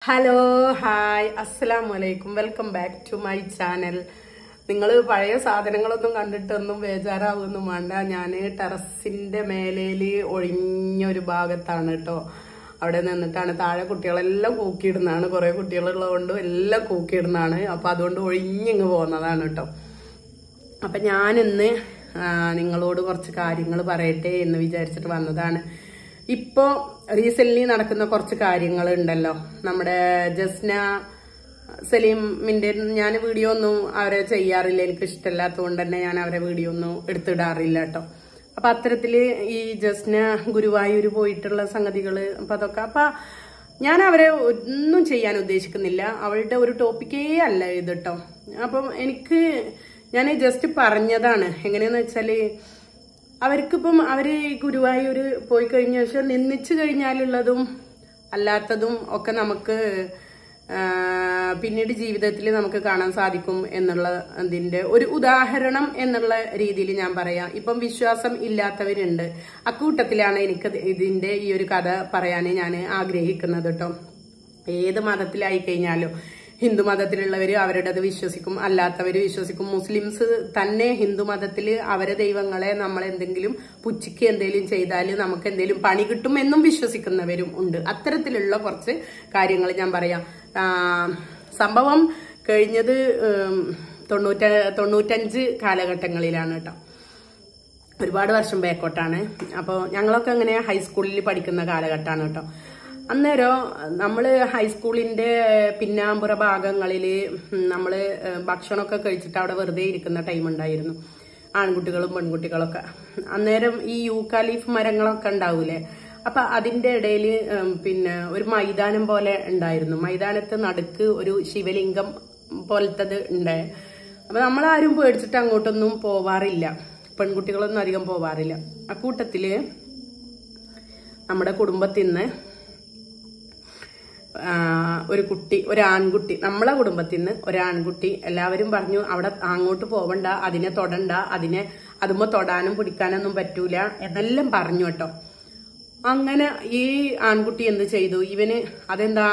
Hello hi അസ്സലാമലൈക്കും welcome back to my channel. നിങ്ങൾ പഴയ സാധനങ്ങളൊന്നും കണ്ടിട്ടൊന്നും ബേജാറാവൊന്നും വേണ്ട. ഞാൻ ടെറസിന്റെ മേലേല് ഒഴിഞ്ഞൊരു ഭാഗത്താണ് കേട്ടോ. അവിടെ നിന്നിട്ടാണ്. താഴെ കുട്ടികളെല്ലാം കൂക്കിയിടുന്നതാണ്. കുറെ കുട്ടികളുള്ളതുകൊണ്ട് എല്ലാം കൂക്കിയിടുന്നതാണ്. അപ്പൊ അതുകൊണ്ട് ഒഴിഞ്ഞിങ്ങ് പോകുന്നതാണ് കേട്ടോ. അപ്പൊ ഞാനിന്ന് നിങ്ങളോട് കുറച്ച് കാര്യങ്ങൾ പറയട്ടെ എന്ന് വിചാരിച്ചിട്ട് വന്നതാണ്. ഇപ്പോ റീസെന്റ് നടക്കുന്ന കുറച്ച് കാര്യങ്ങൾ ഉണ്ടല്ലോ. നമ്മുടെ ജസ്ന സലീമിന്റെ ഞാൻ വീഡിയോ ഒന്നും അവരെ ചെയ്യാറില്ല. എനിക്ക് ഇഷ്ടമില്ലാത്തതുകൊണ്ട് തന്നെ ഞാൻ അവരെ വീഡിയോ ഒന്നും എടുത്തിടാറില്ല കേട്ടോ. അപ്പൊ അത്തരത്തില് ഈ ജസ്ന ഗുരുവായൂര് പോയിട്ടുള്ള സംഗതികള് അപ്പൊ ഞാൻ അവരെ ഒന്നും ചെയ്യാൻ ഉദ്ദേശിക്കുന്നില്ല. അവളുടെ ഒരു ടോപ്പിക്കേ അല്ല ഇത് കേട്ടോ. അപ്പം ഞാൻ ജസ്റ്റ് പറഞ്ഞതാണ്. എങ്ങനെയാന്ന് വെച്ചാല് അവർക്കിപ്പം അവര് ഗുരുവായൂര് പോയി കഴിഞ്ഞ ശേഷം നിന്ദിച്ചു കഴിഞ്ഞാലുള്ളതും അല്ലാത്തതും ഒക്കെ നമുക്ക് പിന്നീട് ജീവിതത്തിൽ നമുക്ക് കാണാൻ സാധിക്കും എന്നുള്ള അതിന്റെ ഒരു ഉദാഹരണം എന്നുള്ള രീതിയിൽ ഞാൻ പറയാം. ഇപ്പം വിശ്വാസം ഇല്ലാത്തവരുണ്ട്. അക്കൂട്ടത്തിലാണ് എനിക്ക് ഇതിന്റെ ഈ ഒരു കഥ പറയാൻ ഞാൻ ആഗ്രഹിക്കുന്നത് കേട്ടോ. ഏത് മതത്തിലായി കഴിഞ്ഞാലും ഹിന്ദു മതത്തിലുള്ളവര് അവരുടേത് വിശ്വസിക്കും, അല്ലാത്തവര് വിശ്വസിക്കും. മുസ്ലിംസ് തന്നെ ഹിന്ദു മതത്തില് അവരെ ദൈവങ്ങളെ നമ്മൾ എന്തെങ്കിലും പുച്ഛിക്ക് എന്തെങ്കിലും ചെയ്താൽ നമുക്ക് എന്തെങ്കിലും പണി കിട്ടും എന്നും വിശ്വസിക്കുന്നവരും ഉണ്ട്. അത്തരത്തിലുള്ള കുറച്ച് കാര്യങ്ങൾ ഞാൻ പറയാം. സംഭവം കഴിഞ്ഞത് 95 കാലഘട്ടങ്ങളിലാണ് കേട്ടോ. ഒരുപാട് വർഷം ബാക്കോട്ടാണ്. അപ്പോൾ ഞങ്ങളൊക്കെ അങ്ങനെ ഹൈസ്കൂളിൽ പഠിക്കുന്ന കാലഘട്ടമാണ് കേട്ടോ. അന്നേരം നമ്മള് ഹൈസ്കൂളിന്റെ പിന്നാമ്പുറ ഭാഗങ്ങളില് നമ്മള് ഭക്ഷണമൊക്കെ കഴിച്ചിട്ട് അവിടെ വെറുതെ ഇരിക്കുന്ന ടൈം ഉണ്ടായിരുന്നു. ആൺകുട്ടികളും പെൺകുട്ടികളൊക്കെ. അന്നേരം ഈ യൂക്കാലിഫ് മരങ്ങളൊക്കെ ഉണ്ടാവൂലേ. അപ്പൊ അതിന്റെ ഇടയില് ഒരു മൈതാനം പോലെ ഉണ്ടായിരുന്നു. മൈതാനത്ത് നടുക്ക് ഒരു ശിവലിംഗം പോലത്തത് ഉണ്ടായി. അപ്പൊ നമ്മളാരും പേടിച്ചിട്ട് അങ്ങോട്ടൊന്നും പോവാറില്ല. പെൺകുട്ടികളൊന്നും അധികം പോവാറില്ല. അക്കൂട്ടത്തില് നമ്മുടെ കുടുംബത്തിൽ നിന്ന് ഒരു ആൺകുട്ടി, നമ്മളെ കുടുംബത്തിൽ നിന്ന് ഒരാൺകുട്ടി, എല്ലാവരും പറഞ്ഞു അവിടെ അങ്ങോട്ട് പോവണ്ട, അതിനെ തൊടണ്ട, അതുമ്പോ തൊടാനും പിടിക്കാനൊന്നും പറ്റൂല എന്നെല്ലാം പറഞ്ഞു കേട്ടോ. അങ്ങനെ ഈ ആൺകുട്ടി എന്ത് ചെയ്തു, അതെന്താ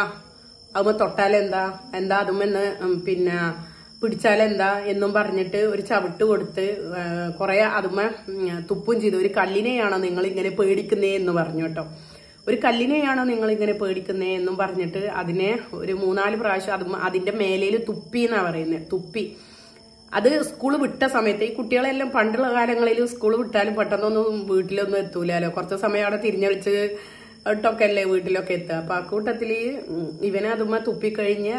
അതുമ്പോ തൊട്ടാലെന്താ, അതുമെന്ന് പിടിച്ചാലെന്താ എന്നും പറഞ്ഞിട്ട് ഒരു ചവിട്ട് കൊടുത്ത് കുറെ അതുമ്മ തുപ്പും ചെയ്തു. ഒരു കല്ലിനെയാണോ നിങ്ങൾ ഇങ്ങനെ പേടിക്കുന്നേ എന്ന് പറഞ്ഞു കേട്ടോ. ഒരു കല്ലിനെയാണോ നിങ്ങൾ ഇങ്ങനെ പേടിക്കുന്നേ എന്നും പറഞ്ഞിട്ട് അതിനെ ഒരു 3-4 പ്രാവശ്യം അതിന്റെ മേലേല് തുപ്പി എന്നാ പറയുന്നത്. തുപ്പി അത് സ്കൂള് വിട്ട സമയത്ത് ഈ കുട്ടികളെല്ലാം പണ്ടുള്ള കാലങ്ങളിൽ സ്കൂള് വിട്ടാലും പെട്ടെന്നൊന്നും വീട്ടിലൊന്നും എത്തൂലോ. കുറച്ച് സമയം അവിടെ തിരിഞ്ഞളിച്ച് ഇട്ടൊക്കെ അല്ലേ വീട്ടിലൊക്കെ എത്തുക. അപ്പൊ അക്കൂട്ടത്തില് ഇവനെ അതുമ്മ തുപ്പിക്കഴിഞ്ഞ്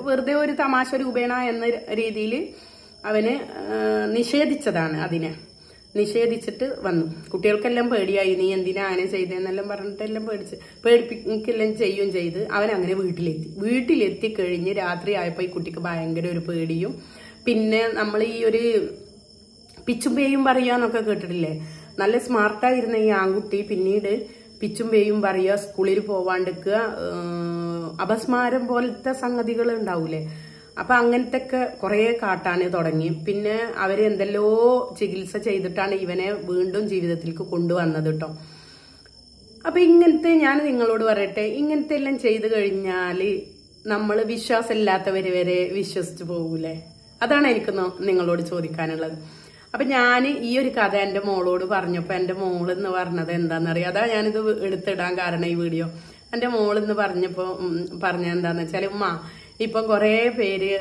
വെറുതെ ഒരു തമാശ രൂപേണ എന്ന രീതിയിൽ അവന് നിഷേധിച്ചതാണ്. നിഷേധിച്ചിട്ട് വന്നു. കുട്ടികൾക്കെല്ലാം പേടിയായി. നീ എന്തിനാ അങ്ങനെ ചെയ്തെന്നെല്ലാം പറഞ്ഞിട്ടെല്ലാം പേടിപ്പിക്കെല്ലാം ചെയ്യും ചെയ്ത് അവൻ അങ്ങനെ വീട്ടിലെത്തി കഴിഞ്ഞ് രാത്രി ആയപ്പോ ഈ കുട്ടിക്ക് ഭയങ്കര ഒരു പേടിയും. പിന്നെ നമ്മൾ ഈ ഒരു പിച്ചും പേയും പറയാന്നൊക്കെ കേട്ടിട്ടില്ലേ. നല്ല സ്മാർട്ടായിരുന്ന ഈ ആൺകുട്ടി പിന്നീട് പിച്ചും പേയും പറയുക, സ്കൂളിൽ പോവാണ്ടിക്കുക, അപസ്മാരം പോലത്തെ സംഗതികൾ ഉണ്ടാവൂലേ. അപ്പൊ അങ്ങനത്തെ ഒക്കെ കുറെ കാട്ടാന് തുടങ്ങി. പിന്നെ അവര് എന്തെല്ലോ ചികിത്സ ചെയ്തിട്ടാണ് ഇവനെ വീണ്ടും ജീവിതത്തിലേക്ക് കൊണ്ടുവന്നത് കേട്ടോ. അപ്പൊ ഇങ്ങനത്തെ ഞാൻ നിങ്ങളോട് പറയട്ടെ, ഇങ്ങനത്തെ എല്ലാം ചെയ്തു കഴിഞ്ഞാല് നമ്മള് വിശ്വാസമില്ലാത്തവര് വരെ വിശ്വസിച്ചു പോകൂലേ. അതാണ് എനിക്ക് നിങ്ങളോട് ചോദിക്കാനുള്ളത്. അപ്പൊ ഞാൻ ഈ ഒരു കഥ എന്റെ മോളോട് പറഞ്ഞപ്പോ എന്റെ മോളെന്ന് പറഞ്ഞത് എന്താണെന്നറിയാം. അതാ ഞാനിത് എടുത്തിടാൻ കാരണം ഈ വീഡിയോ. എന്റെ മോളെന്ന് പറഞ്ഞ എന്താന്ന് വെച്ചാല്, ഉമ്മ ഇപ്പം കുറെ പേര്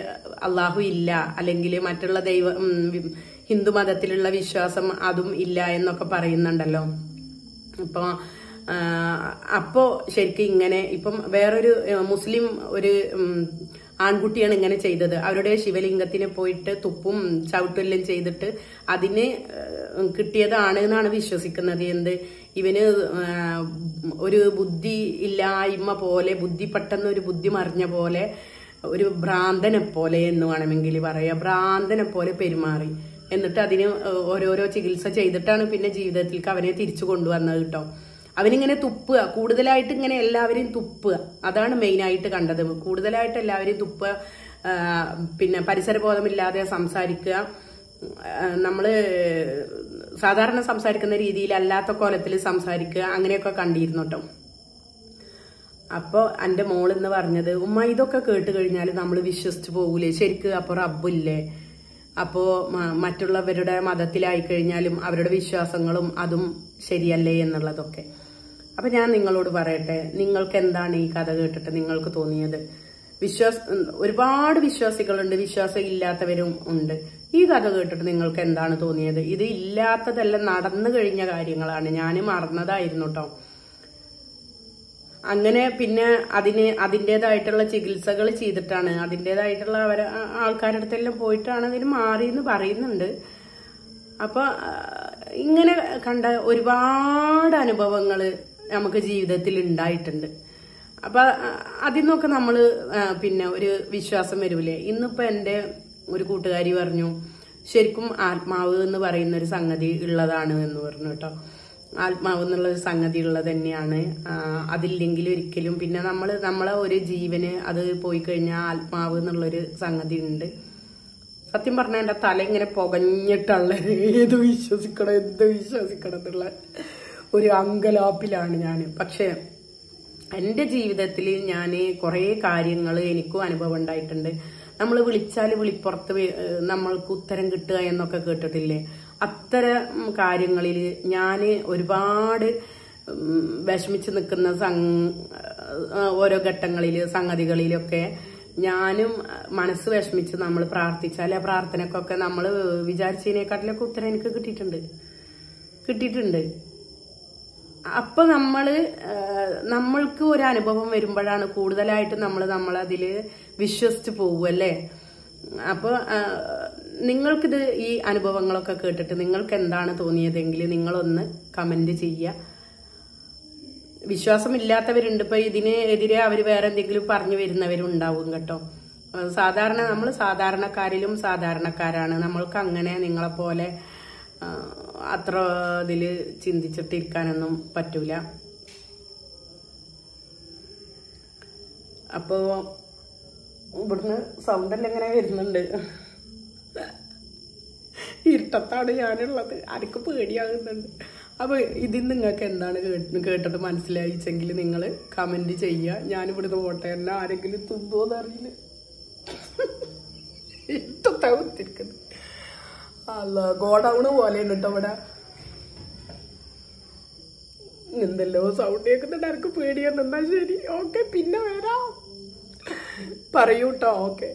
അള്ളാഹു ഇല്ല, അല്ലെങ്കിൽ മറ്റുള്ള ഹിന്ദു മതത്തിലുള്ള വിശ്വാസം അതും ഇല്ല എന്നൊക്കെ പറയുന്നുണ്ടല്ലോ. അപ്പോ ശരിക്കും ഇങ്ങനെ ഇപ്പം വേറൊരു മുസ്ലിം ഒരു ആൺകുട്ടിയാണ് ഇങ്ങനെ ചെയ്തത്. അവരുടെ ശിവലിംഗത്തിന് പോയിട്ട് തുപ്പും ചവിട്ടെല്ലാം ചെയ്തിട്ട് അതിന് കിട്ടിയതാണ് എന്നാണ് വിശ്വസിക്കുന്നത്. ഇവന് ഒരു ബുദ്ധി ഇല്ലായ്മ പോലെ, പെട്ടെന്ന് ഒരു ബുദ്ധി മറിഞ്ഞ പോലെ, ഒരു ഭ്രാന്തനെ പോലെ എന്ന് വേണമെങ്കിൽ പറയാം. ഭ്രാന്തനെ പോലെ പെരുമാറി. എന്നിട്ട് അതിന് ഓരോരോ ചികിത്സ ചെയ്തിട്ടാണ് പിന്നെ ജീവിതത്തിലേക്ക് അവനെ തിരിച്ചു കൊണ്ടുവന്നത് കേട്ടോ. അവനിങ്ങനെ തുപ്പുക, കൂടുതലായിട്ട് ഇങ്ങനെ എല്ലാവരെയും തുപ്പുക, അതാണ് മെയിനായിട്ട് കണ്ടത്. കൂടുതലായിട്ട് എല്ലാവരെയും തുപ്പുക, പിന്നെ പരിസരബോധമില്ലാതെ സംസാരിക്കുക, നമ്മള് സാധാരണ സംസാരിക്കുന്ന രീതിയിൽ അല്ലാത്ത കോലത്തിൽ സംസാരിക്കുക, അങ്ങനെയൊക്കെ കണ്ടിരുന്നു കേട്ടോ. അപ്പൊ എന്റെ മോളിന്ന് പറഞ്ഞത്, ഉമ്മ ഇതൊക്കെ കേട്ട് കഴിഞ്ഞാൽ നമ്മൾ വിശ്വസിച്ചു പോകൂലേ, ശരിക്ക് അപ്പൊ റബ്ബില്ലേ, അപ്പോ മറ്റുള്ളവരുടെ മതത്തിലായി കഴിഞ്ഞാലും അവരുടെ വിശ്വാസങ്ങളും അതും ശരിയല്ലേ എന്നുള്ളതൊക്കെ. അപ്പൊ ഞാൻ നിങ്ങളോട് പറയട്ടെ, നിങ്ങൾക്ക് എന്താണ് ഈ കഥ കേട്ടിട്ട് നിങ്ങൾക്ക് തോന്നിയത്? ഒരുപാട് വിശ്വാസികളുണ്ട്, വിശ്വാസം ഇല്ലാത്തവരും ഉണ്ട്. ഈ കഥ കേട്ടിട്ട് നിങ്ങൾക്ക് എന്താണ് തോന്നിയത്? ഇത് ഇല്ലാത്തതെല്ലാം നടന്നു കഴിഞ്ഞ കാര്യങ്ങളാണ്, ഞാൻ മറന്നതായിരുന്നു കേട്ടോ. അങ്ങനെ പിന്നെ അതിൻ്റെതായിട്ടുള്ള ചികിത്സകൾ ചെയ്തിട്ടാണ്, അതിൻ്റെതായിട്ടുള്ള ആൾക്കാരുടെ അടുത്തെല്ലാം പോയിട്ടാണ് അതിന് മാറിയെന്ന് പറയുന്നുണ്ട്. അപ്പൊ ഇങ്ങനെ കണ്ട ഒരുപാട് അനുഭവങ്ങൾ നമുക്ക് ജീവിതത്തിൽ ഉണ്ടായിട്ടുണ്ട്. അപ്പൊ അതിൽ നിന്നൊക്കെ നമ്മള് പിന്നെ ഒരു വിശ്വാസം വരൂലേ. ഇന്നിപ്പോ എൻ്റെ ഒരു കൂട്ടുകാരി പറഞ്ഞു, ശരിക്കും ആത്മാവ് എന്ന് പറയുന്ന ഒരു സംഗതി ഉള്ളതാണ് എന്ന് പറഞ്ഞു കേട്ടോ. ആത്മാവ് എന്നുള്ളൊരു സംഗതി ഉള്ളത് തന്നെയാണ്, അതില്ലെങ്കിൽ ഒരിക്കലും പിന്നെ നമ്മളെ ഒരു ജീവന് അത് പോയി കഴിഞ്ഞാൽ ആത്മാവ് എന്നുള്ളൊരു സംഗതി ഉണ്ട്. സത്യം പറഞ്ഞാൽ എൻ്റെ തല ഇങ്ങനെ പുകഞ്ഞിട്ടുള്ള എന്ത് വിശ്വസിക്കണം എന്നുള്ള ഒരു അങ്കലാപ്പിലാണ് ഞാൻ. പക്ഷെ എൻ്റെ ജീവിതത്തിൽ ഞാൻ കുറേ കാര്യങ്ങൾ എനിക്കും അനുഭവം ഉണ്ടായിട്ടുണ്ട്. നമ്മൾ വിളിച്ചാൽ വിളിപ്പുറത്ത് നമ്മൾക്ക് ഉത്തരം കിട്ടുക എന്നൊക്കെ കേട്ടിട്ടില്ലേ? അത്തരം കാര്യങ്ങളിൽ ഞാൻ ഒരുപാട് വിഷമിച്ച് നിൽക്കുന്ന ഓരോ ഘട്ടങ്ങളിൽ സംഗതികളിലൊക്കെ ഞാനും മനസ്സ് വിഷമിച്ച് നമ്മൾ പ്രാർത്ഥിച്ചാൽ ആ പ്രാർത്ഥനക്കൊക്കെ നമ്മൾ വിചാരിച്ചതിനെക്കാട്ടിലൊക്കെ ഉത്തരം എനിക്ക് കിട്ടിയിട്ടുണ്ട്. അപ്പൊ നമ്മൾക്ക് ഒരു അനുഭവം വരുമ്പോഴാണ് കൂടുതലായിട്ട് നമ്മളതിൽ വിശ്വസിച്ച് പോവുമല്ലേ. അപ്പോൾ നിങ്ങൾക്കിത് ഈ അനുഭവങ്ങളൊക്കെ കേട്ടിട്ട് നിങ്ങൾക്ക് എന്താണ് തോന്നിയതെങ്കിൽ നിങ്ങളൊന്ന് കമന്റ് ചെയ്യുക. വിശ്വാസമില്ലാത്തവരുണ്ട്, ഇപ്പൊ ഇതിനെതിരെ അവർ വേറെ എന്തെങ്കിലും പറഞ്ഞു വരുന്നവരുണ്ടാവും കേട്ടോ. നമ്മൾ സാധാരണക്കാരിലും സാധാരണക്കാരാണ്. നമ്മൾക്ക് അങ്ങനെ നിങ്ങളെപ്പോലെ അത്ര ഇതില് ചിന്തിച്ചിട്ടിരിക്കാനൊന്നും പറ്റൂല. അപ്പോ ഇവിടുന്ന് സൗണ്ടെല്ലാം ഇങ്ങനെ വരുന്നുണ്ട്. ഇരുട്ടത്താണ് ഞാനുള്ളത്, ആർക്ക് പേടിയാകുന്നുണ്ട്. അപ്പൊ ഇതിൽ നിങ്ങൾക്ക് എന്താണ് കേട്ടിട്ട് മനസ്സിലായിച്ചെങ്കിൽ നിങ്ങൾ കമന്റ് ചെയ്യുക. ഞാനിവിടുന്ന് പോട്ടെ, എന്നെ ആരെങ്കിലും തുമ്പോന്നറിയില്ല. ഇരുട്ടത്താകുത്തിരിക്കുന്നത് അല്ല, ഗോഡൌണ് പോലെയുണ്ട് കേട്ടോ ഇവിടെ. എന്തെല്ലോ സൗണ്ട് കേൾക്കുന്നുണ്ട്, ആർക്ക് പേടിയാണെന്നാ. ശരി, ഓക്കെ, പിന്നെ വരാം, പറയൂട്ടോ. ഓക്കെ.